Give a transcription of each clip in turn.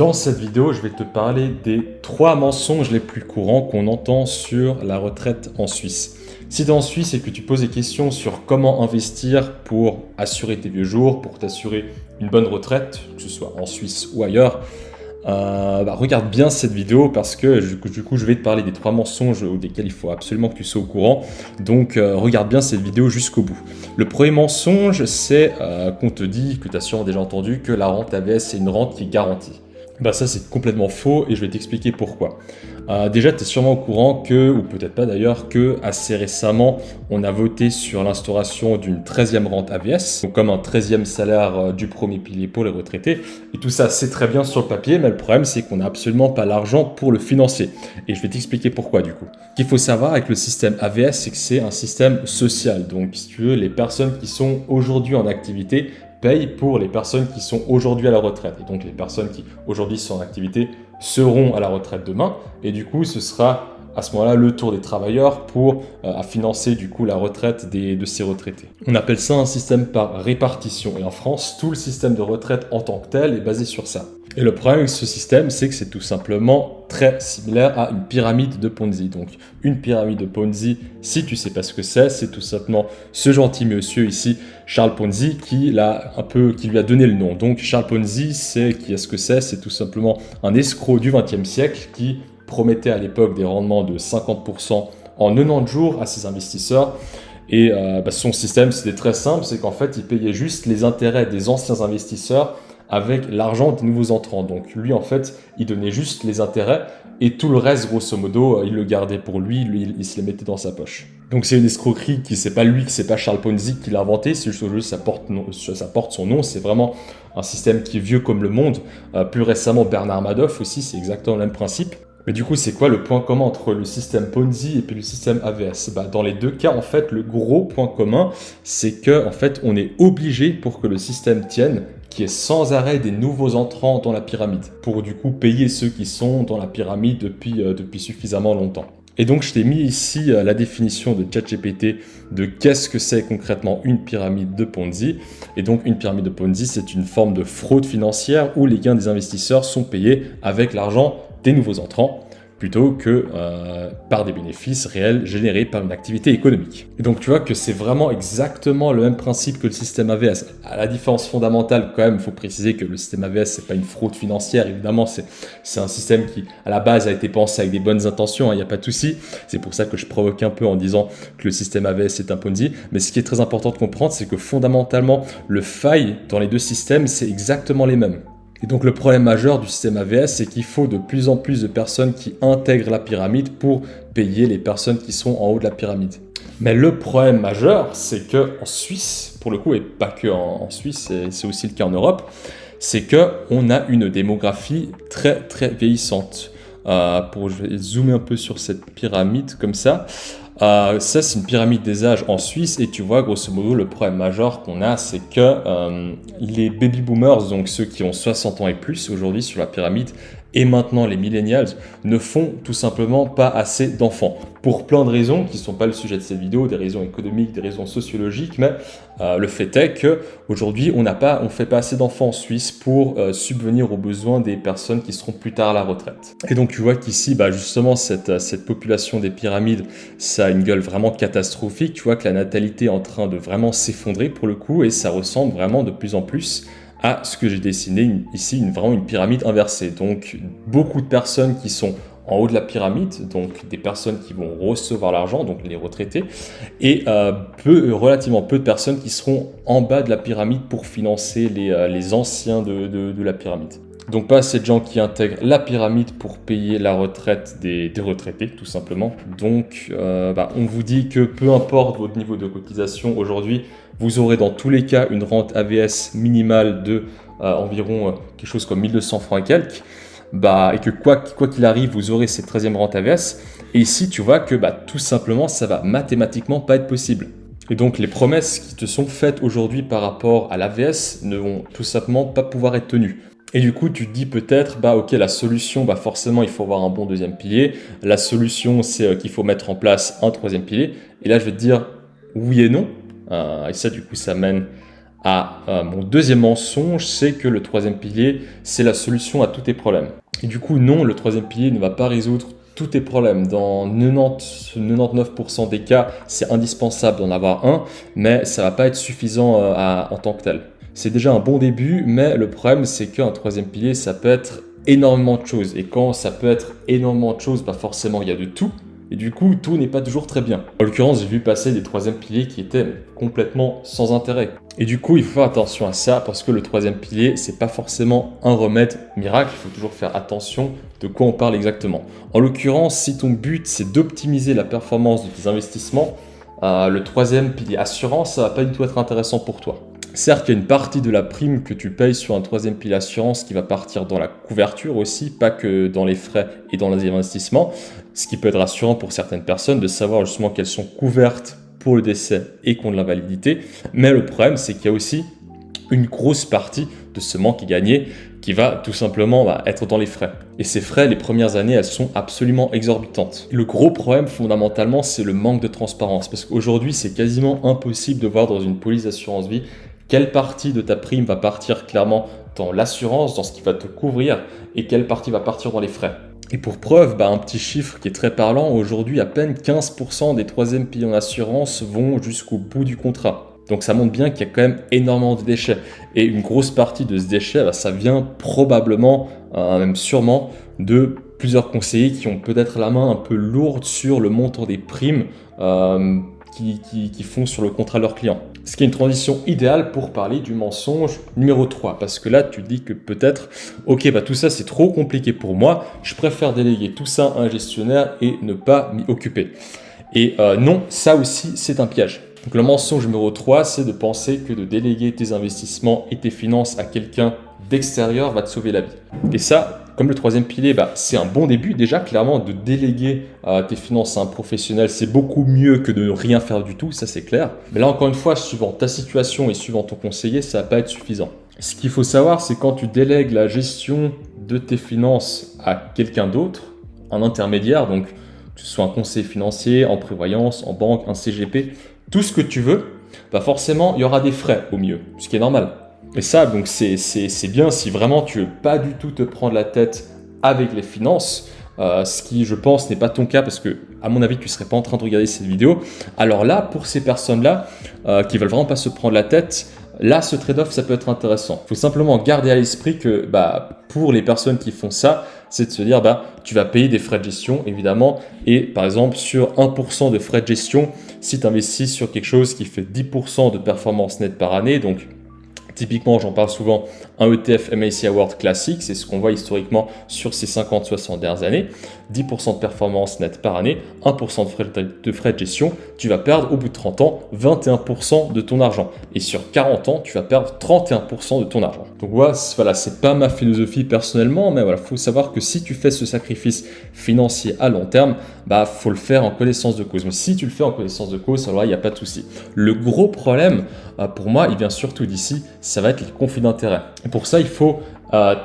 Dans cette vidéo, je vais te parler des 3 mensonges les plus courants qu'on entend sur la retraite en Suisse. Si tu es en Suisse et que tu poses des questions sur comment investir pour assurer tes vieux jours, pour t'assurer une bonne retraite, que ce soit en Suisse ou ailleurs, regarde bien cette vidéo parce que du coup je vais te parler des 3 mensonges desquels il faut absolument que tu sois au courant. Donc regarde bien cette vidéo jusqu'au bout. Le premier mensonge, c'est qu'on te dit, que tu as sûrement déjà entendu, que la rente AVS c'est une rente qui est garantie. Ça c'est complètement faux et je vais t'expliquer pourquoi. Déjà tu es sûrement au courant que, ou peut-être pas d'ailleurs, que assez récemment on a voté sur l'instauration d'une 13e rente AVS, donc comme un 13e salaire du premier pilier pour les retraités. Et tout ça c'est très bien sur le papier, mais le problème c'est qu'on n'a absolument pas l'argent pour le financer. Et je vais t'expliquer pourquoi du coup. Ce qu'il faut savoir avec le système AVS, c'est que c'est un système social. Donc si tu veux, les personnes qui sont aujourd'hui en activité paye pour les personnes qui sont aujourd'hui à la retraite. Et donc les personnes qui aujourd'hui sont en activité seront à la retraite demain. Et du coup, ce sera à ce moment-là le tour des travailleurs pour financer du coup la retraite de ces retraités. On appelle ça un système par répartition. Et en France, tout le système de retraite en tant que tel est basé sur ça. Et le problème avec ce système, c'est que c'est tout simplement très similaire à une pyramide de Ponzi. Donc une pyramide de Ponzi, si tu sais pas ce que c'est tout simplement ce gentil monsieur ici, Charles Ponzi, qui lui a donné le nom. Donc Charles Ponzi, c'est tout simplement un escroc du XXe siècle qui promettait à l'époque des rendements de 50% en 90 jours à ses investisseurs. Et son système, c'était très simple, c'est qu'en fait, il payait juste les intérêts des anciens investisseurs avec l'argent des nouveaux entrants. Donc lui, en fait, il donnait juste les intérêts et tout le reste, grosso modo, il le gardait pour lui, il se les mettait dans sa poche. Donc c'est une escroquerie c'est pas Charles Ponzi qui l'a inventé, c'est juste aujourd'hui ça porte son nom, c'est vraiment un système qui est vieux comme le monde. Plus récemment, Bernard Madoff aussi, c'est exactement le même principe. Mais du coup, c'est quoi le point commun entre le système Ponzi et puis le système AVS? Dans les deux cas, en fait, le gros point commun, c'est que en fait, on est obligé pour que le système tienne, qu'il y ait sans arrêt des nouveaux entrants dans la pyramide, pour du coup payer ceux qui sont dans la pyramide depuis suffisamment longtemps. Et donc, je t'ai mis ici la définition de ChatGPT de qu'est-ce que c'est concrètement une pyramide de Ponzi. Et donc, une pyramide de Ponzi, c'est une forme de fraude financière où les gains des investisseurs sont payés avec l'argent des nouveaux entrants, plutôt que par des bénéfices réels générés par une activité économique. Et donc tu vois que c'est vraiment exactement le même principe que le système AVS. À la différence fondamentale quand même, il faut préciser que le système AVS c'est pas une fraude financière, évidemment c'est un système qui à la base a été pensé avec des bonnes intentions, il n'y a pas de souci. C'est pour ça que je provoque un peu en disant que le système AVS est un Ponzi. Mais ce qui est très important de comprendre, c'est que fondamentalement le faille dans les deux systèmes c'est exactement les mêmes. Et donc le problème majeur du système AVS, c'est qu'il faut de plus en plus de personnes qui intègrent la pyramide pour payer les personnes qui sont en haut de la pyramide. Mais le problème majeur, c'est qu'en Suisse, pour le coup, et pas que en Suisse, c'est aussi le cas en Europe, c'est qu'on a une démographie très très vieillissante. Je vais zoomer un peu sur cette pyramide comme ça. Ça, c'est une pyramide des âges en Suisse et tu vois, grosso modo, le problème majeur qu'on a, c'est que les baby boomers, donc ceux qui ont 60 ans et plus aujourd'hui sur la pyramide, et maintenant les millennials, ne font tout simplement pas assez d'enfants. Pour plein de raisons qui ne sont pas le sujet de cette vidéo, des raisons économiques, des raisons sociologiques, mais le fait est qu'aujourd'hui, on ne fait pas assez d'enfants en Suisse pour subvenir aux besoins des personnes qui seront plus tard à la retraite. Et donc tu vois qu'ici, justement, cette population des pyramides, ça a une gueule vraiment catastrophique. Tu vois que la natalité est en train de vraiment s'effondrer pour le coup, et ça ressemble vraiment de plus en plus à ce que j'ai dessiné ici, vraiment une pyramide inversée. Donc beaucoup de personnes qui sont en haut de la pyramide, donc des personnes qui vont recevoir l'argent, donc les retraités, et relativement peu de personnes qui seront en bas de la pyramide pour financer les anciens de la pyramide. Donc pas assez de gens qui intègrent la pyramide pour payer la retraite des retraités, tout simplement. Donc on vous dit que peu importe votre niveau de cotisation aujourd'hui, vous aurez dans tous les cas une rente AVS minimale de environ quelque chose comme 1200 francs et quelques. Et que quoi qu'il arrive, vous aurez cette 13e rente AVS. Et ici, tu vois que tout simplement, ça va mathématiquement pas être possible. Et donc, les promesses qui te sont faites aujourd'hui par rapport à l'AVS ne vont tout simplement pas pouvoir être tenues. Et du coup, tu te dis peut-être, ok, la solution, forcément, il faut avoir un bon deuxième pilier. La solution, c'est qu'il faut mettre en place un troisième pilier. Et là, je vais te dire oui et non. Et ça, du coup, ça mène mon deuxième mensonge, c'est que le troisième pilier, c'est la solution à tous tes problèmes. Et du coup, non, le troisième pilier ne va pas résoudre tous tes problèmes. Dans 99% des cas, c'est indispensable d'en avoir un, mais ça ne va pas être suffisant en tant que tel. C'est déjà un bon début, mais le problème, c'est qu'un troisième pilier, ça peut être énormément de choses. Et quand ça peut être énormément de choses, forcément, il y a de tout. Et du coup, tout n'est pas toujours très bien. En l'occurrence, j'ai vu passer des troisièmes piliers qui étaient complètement sans intérêt. Et du coup, il faut faire attention à ça parce que le troisième pilier, c'est pas forcément un remède miracle. Il faut toujours faire attention de quoi on parle exactement. En l'occurrence, si ton but, c'est d'optimiser la performance de tes investissements, le troisième pilier assurance, ça va pas du tout être intéressant pour toi. Certes, il y a une partie de la prime que tu payes sur un troisième pilier assurance qui va partir dans la couverture aussi, pas que dans les frais et dans les investissements, ce qui peut être rassurant pour certaines personnes de savoir justement qu'elles sont couvertes pour le décès et contre l'invalidité. Mais le problème, c'est qu'il y a aussi une grosse partie de ce manque gagné qui va tout simplement être dans les frais. Et ces frais, les premières années, elles sont absolument exorbitantes. Le gros problème, fondamentalement, c'est le manque de transparence. Parce qu'aujourd'hui, c'est quasiment impossible de voir dans une police d'assurance vie quelle partie de ta prime va partir clairement dans l'assurance, dans ce qui va te couvrir, et quelle partie va partir dans les frais. Et pour preuve, un petit chiffre qui est très parlant, aujourd'hui, à peine 15% des troisième piliers en assurance vont jusqu'au bout du contrat. Donc ça montre bien qu'il y a quand même énormément de déchets. Et une grosse partie de ce déchet, ça vient probablement, même sûrement, de plusieurs conseillers qui ont peut-être la main un peu lourde sur le montant des primes qui font sur le contrat de leurs clients. Ce qui est une transition idéale pour parler du mensonge numéro 3. Parce que là, tu dis que peut-être, ok, tout ça c'est trop compliqué pour moi, je préfère déléguer tout ça à un gestionnaire et ne pas m'y occuper. Et non, ça aussi c'est un piège. Donc le mensonge numéro 3, c'est de penser que de déléguer tes investissements et tes finances à quelqu'un d'extérieur va te sauver la vie. Et ça, comme le troisième pilier, c'est un bon début. Déjà, clairement, de déléguer tes finances à un professionnel, c'est beaucoup mieux que de rien faire du tout, ça c'est clair. Mais là, encore une fois, suivant ta situation et suivant ton conseiller, ça ne va pas être suffisant. Ce qu'il faut savoir, c'est quand tu délègues la gestion de tes finances à quelqu'un d'autre, un intermédiaire, donc que ce soit un conseiller financier, en prévoyance, en banque, un CGP, tout ce que tu veux, forcément, il y aura des frais au mieux, ce qui est normal. Et ça, donc c'est bien si vraiment tu veux pas du tout te prendre la tête avec les finances, ce qui, je pense, n'est pas ton cas parce que, à mon avis, tu serais pas en train de regarder cette vidéo. Alors là, pour ces personnes-là qui veulent vraiment pas se prendre la tête, là, ce trade-off, ça peut être intéressant. Il faut simplement garder à l'esprit que pour les personnes qui font ça, c'est de se dire tu vas payer des frais de gestion, évidemment. Et par exemple, sur 1% de frais de gestion, si tu investis sur quelque chose qui fait 10% de performance nette par année, donc typiquement, j'en parle souvent, un ETF MSCI World classique, c'est ce qu'on voit historiquement sur ces 50-60 dernières années, 10% de performance nette par année, 1% de frais de gestion, tu vas perdre au bout de 30 ans 21% de ton argent. Et sur 40 ans, tu vas perdre 31% de ton argent. Donc voilà, c'est pas ma philosophie personnellement, mais faut savoir que si tu fais ce sacrifice financier à long terme, faut le faire en connaissance de cause. Mais si tu le fais en connaissance de cause, alors il n'y a pas de souci. Le gros problème, pour moi, il vient surtout d'ici, ça va être les conflits d'intérêts. Et pour ça, il faut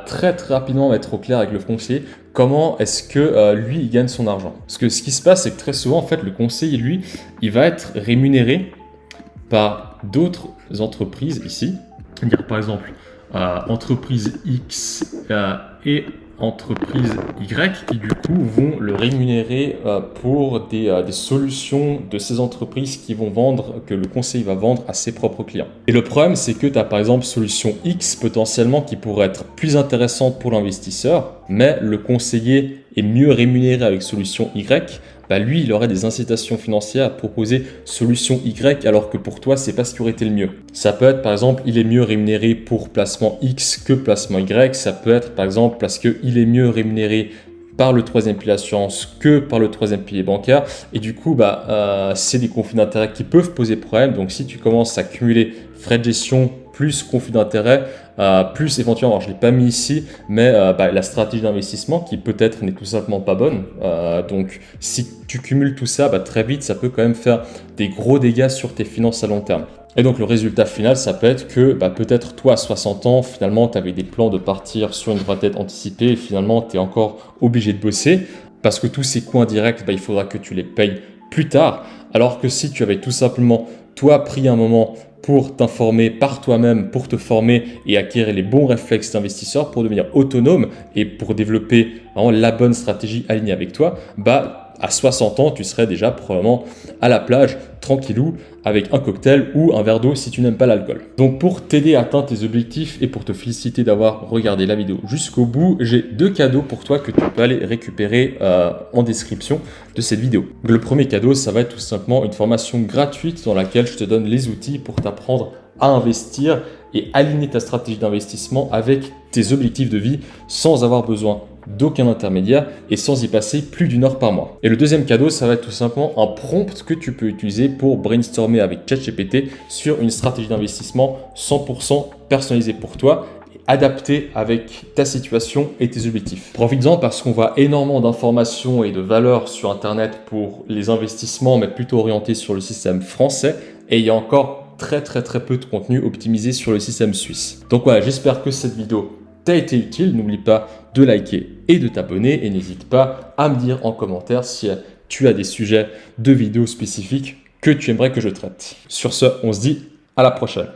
très rapidement mettre au clair avec le conseiller comment est-ce que lui, il gagne son argent. Parce que ce qui se passe, c'est que très souvent, en fait, le conseiller, lui, il va être rémunéré par d'autres entreprises ici. Dire par exemple, entreprise X et entreprise Y qui du coup vont le rémunérer pour des solutions de ces entreprises qui vont vendre, que le conseiller va vendre à ses propres clients. Et le problème, c'est que tu as par exemple solution X potentiellement qui pourrait être plus intéressante pour l'investisseur, mais le conseiller est mieux rémunéré avec solution Y. Lui, il aurait des incitations financières à proposer solution Y alors que pour toi, c'est pas ce qui aurait été le mieux. Ça peut être par exemple, il est mieux rémunéré pour placement X que placement Y. Ça peut être par exemple parce qu'il est mieux rémunéré par le troisième pilier assurance que par le troisième pilier bancaire. Et du coup, c'est des conflits d'intérêts qui peuvent poser problème. Donc si tu commences à cumuler frais de gestion plus conflit d'intérêts, plus éventuellement, alors je ne l'ai pas mis ici, mais la stratégie d'investissement qui peut-être n'est tout simplement pas bonne. Donc si tu cumules tout ça, très vite, ça peut quand même faire des gros dégâts sur tes finances à long terme. Et donc le résultat final, ça peut être que peut-être toi à 60 ans, finalement, tu avais des plans de partir sur une retraite anticipée et finalement, tu es encore obligé de bosser parce que tous ces coûts indirects, il faudra que tu les payes plus tard. Alors que si tu avais tout simplement, toi, pris un moment pour t'informer par toi-même, pour te former et acquérir les bons réflexes d'investisseur pour devenir autonome et pour développer vraiment la bonne stratégie alignée avec toi, à 60 ans, tu serais déjà probablement à la plage, tranquillou, avec un cocktail ou un verre d'eau si tu n'aimes pas l'alcool. Donc pour t'aider à atteindre tes objectifs et pour te féliciter d'avoir regardé la vidéo jusqu'au bout, j'ai 2 cadeaux pour toi que tu peux aller récupérer en description de cette vidéo. Le premier cadeau, ça va être tout simplement une formation gratuite dans laquelle je te donne les outils pour t'apprendre à investir et aligner ta stratégie d'investissement avec tes objectifs de vie sans avoir besoin d'aucun intermédiaire et sans y passer plus d'1 heure par mois. Et le deuxième cadeau, ça va être tout simplement un prompt que tu peux utiliser pour brainstormer avec ChatGPT sur une stratégie d'investissement 100% personnalisée pour toi, adaptée avec ta situation et tes objectifs. Profites-en parce qu'on voit énormément d'informations et de valeurs sur Internet pour les investissements, mais plutôt orientés sur le système français, et il y a encore très peu de contenu optimisé sur le système suisse. Donc voilà, j'espère que cette vidéo t'a été utile. N'oublie pas de liker et de t'abonner et n'hésite pas à me dire en commentaire si tu as des sujets de vidéos spécifiques que tu aimerais que je traite. Sur ce, on se dit à la prochaine.